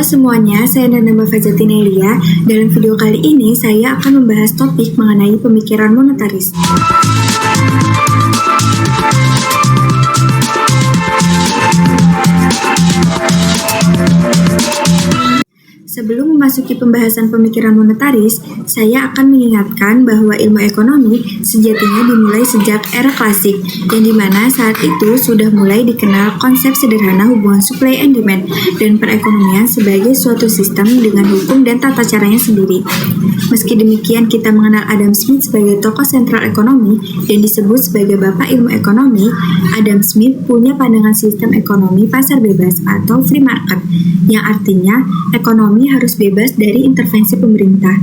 semuanya, saya Nanda Fajatin Elia. Dalam video kali ini, saya akan membahas topik mengenai pemikiran monetaris. Sebelum memasuki pembahasan pemikiran monetaris, saya akan mengingatkan bahwa ilmu ekonomi sejatinya dimulai sejak era klasik, yang dimana saat itu sudah mulai dikenal konsep sederhana hubungan supply and demand dan perekonomian sebagai suatu sistem dengan hukum dan tata caranya sendiri. Meski demikian, kita mengenal Adam Smith sebagai tokoh sentral ekonomi dan disebut sebagai bapak ilmu ekonomi. Adam Smith punya pandangan sistem ekonomi pasar bebas atau free market, yang artinya ekonomi harus bebas dari intervensi pemerintah.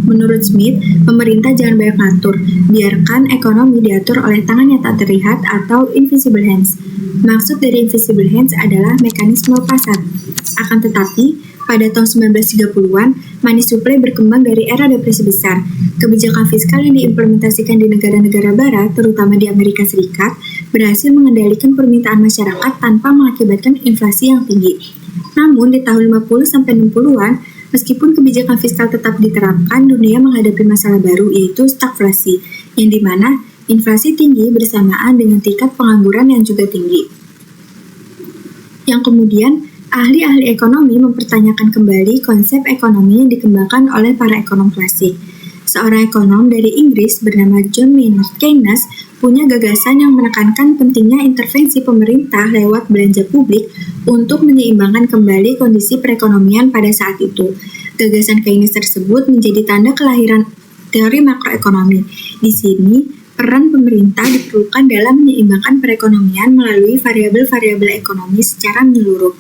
Menurut Smith, pemerintah jangan banyak ngatur, biarkan ekonomi diatur oleh tangan yang tak terlihat atau invisible hands. Maksud dari invisible hands adalah mekanisme pasar. Akan tetapi, pada tahun 1930-an, money supply berkembang dari era depresi besar. Kebijakan fiskal yang diimplementasikan di negara-negara barat, terutama di Amerika Serikat, berhasil mengendalikan permintaan masyarakat tanpa mengakibatkan inflasi yang tinggi. Namun, di tahun 50-60-an, meskipun kebijakan fiskal tetap diterapkan, dunia menghadapi masalah baru, yaitu stagflasi, yang dimana inflasi tinggi bersamaan dengan tingkat pengangguran yang juga tinggi. Yang kemudian, ahli-ahli ekonomi mempertanyakan kembali konsep ekonomi yang dikembangkan oleh para ekonom klasik. Seorang ekonom dari Inggris bernama John Maynard Keynes punya gagasan yang menekankan pentingnya intervensi pemerintah lewat belanja publik untuk menyeimbangkan kembali kondisi perekonomian pada saat itu. Gagasan Keynes tersebut menjadi tanda kelahiran teori makroekonomi. Di sini, peran pemerintah diperlukan dalam menyeimbangkan perekonomian melalui variabel-variabel ekonomi secara menyeluruh.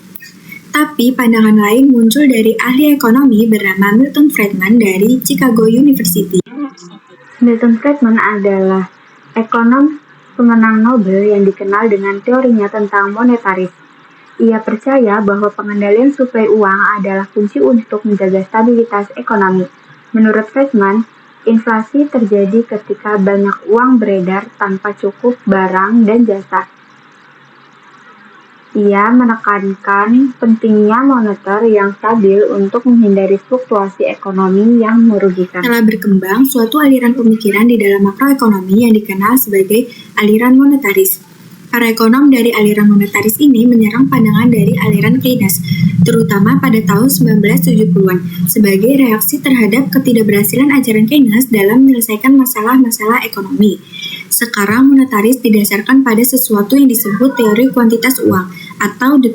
Tapi pandangan lain muncul dari ahli ekonomi bernama Milton Friedman dari Chicago University. Milton Friedman adalah ekonom pemenang Nobel yang dikenal dengan teorinya tentang monetaris. Ia percaya bahwa pengendalian suplai uang adalah kunci untuk menjaga stabilitas ekonomi. Menurut Friedman, inflasi terjadi ketika banyak uang beredar tanpa cukup barang dan jasa. Ia menekankan pentingnya moneter yang stabil untuk menghindari fluktuasi ekonomi yang merugikan. Telah berkembang suatu aliran pemikiran di dalam makroekonomi yang dikenal sebagai aliran monetaris. Para ekonom dari aliran monetaris ini menyerang pandangan dari aliran Keynes, terutama pada tahun 1970-an, sebagai reaksi terhadap ketidakberhasilan ajaran Keynes dalam menyelesaikan masalah-masalah ekonomi. Sekarang monetaris didasarkan pada sesuatu yang disebut teori kuantitas uang atau the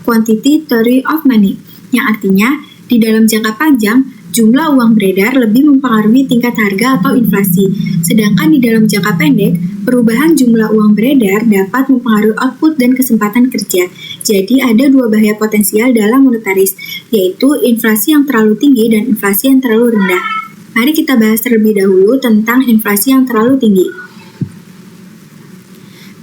quantity theory of money, yang artinya di dalam jangka panjang jumlah uang beredar lebih mempengaruhi tingkat harga atau inflasi, sedangkan di dalam jangka pendek perubahan jumlah uang beredar dapat mempengaruhi output dan kesempatan kerja. Jadi ada dua bahaya potensial dalam monetaris, yaitu inflasi yang terlalu tinggi dan inflasi yang terlalu rendah. Mari kita bahas terlebih dahulu tentang inflasi yang terlalu tinggi.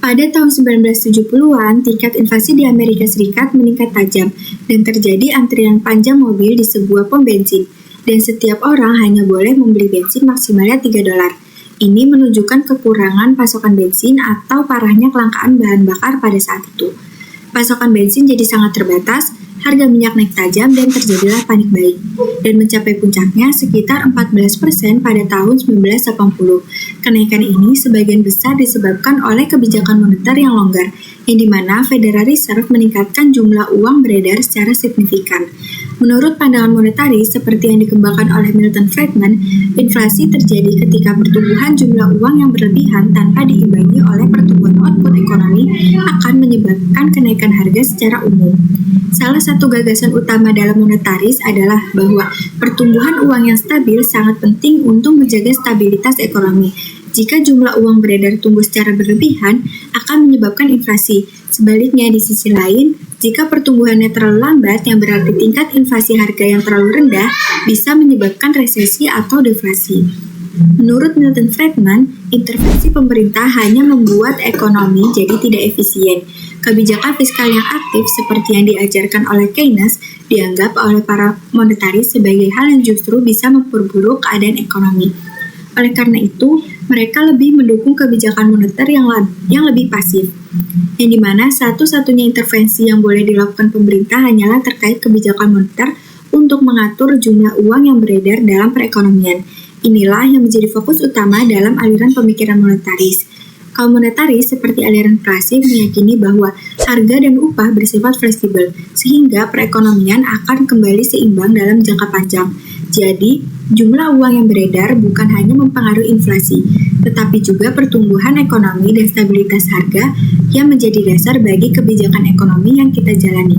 Pada tahun 1970-an, tingkat inflasi di Amerika Serikat meningkat tajam dan terjadi antrian panjang mobil di sebuah pom bensin, dan setiap orang hanya boleh membeli bensin maksimalnya $3. Ini menunjukkan kekurangan pasokan bensin atau parahnya kelangkaan bahan bakar pada saat itu. Pasokan bensin jadi sangat terbatas, harga minyak naik tajam dan terjadilah panik buying, dan mencapai puncaknya sekitar 14% pada tahun 1980. Kenaikan ini sebagian besar disebabkan oleh kebijakan moneter yang longgar, yang dimana Federal Reserve meningkatkan jumlah uang beredar secara signifikan. Menurut pandangan monetaris seperti yang dikembangkan oleh Milton Friedman, inflasi terjadi ketika pertumbuhan jumlah uang yang berlebihan tanpa diimbangi oleh pertumbuhan output ekonomi akan menyebabkan kenaikan harga secara umum. Salah satu gagasan utama dalam monetaris adalah bahwa pertumbuhan uang yang stabil sangat penting untuk menjaga stabilitas ekonomi. Jika jumlah uang beredar tumbuh secara berlebihan, akan menyebabkan inflasi. Sebaliknya, di sisi lain, jika pertumbuhannya terlalu lambat, yang berarti tingkat inflasi harga yang terlalu rendah, bisa menyebabkan resesi atau deflasi. Menurut Milton Friedman, intervensi pemerintah hanya membuat ekonomi jadi tidak efisien. Kebijakan fiskal yang aktif seperti yang diajarkan oleh Keynes dianggap oleh para monetaris sebagai hal yang justru bisa memperburuk keadaan ekonomi. Oleh karena itu, Mereka lebih mendukung kebijakan moneter yang lebih pasif, yang dimana satu-satunya intervensi yang boleh dilakukan pemerintah hanyalah terkait kebijakan moneter untuk mengatur jumlah uang yang beredar dalam perekonomian. Inilah yang menjadi fokus utama dalam aliran pemikiran monetaris. Kaum monetaris seperti aliran klasik meyakini bahwa harga dan upah bersifat fleksibel, sehingga perekonomian akan kembali seimbang dalam jangka panjang. Jadi, jumlah uang yang beredar bukan hanya mempengaruhi inflasi, tetapi juga pertumbuhan ekonomi dan stabilitas harga yang menjadi dasar bagi kebijakan ekonomi yang kita jalani.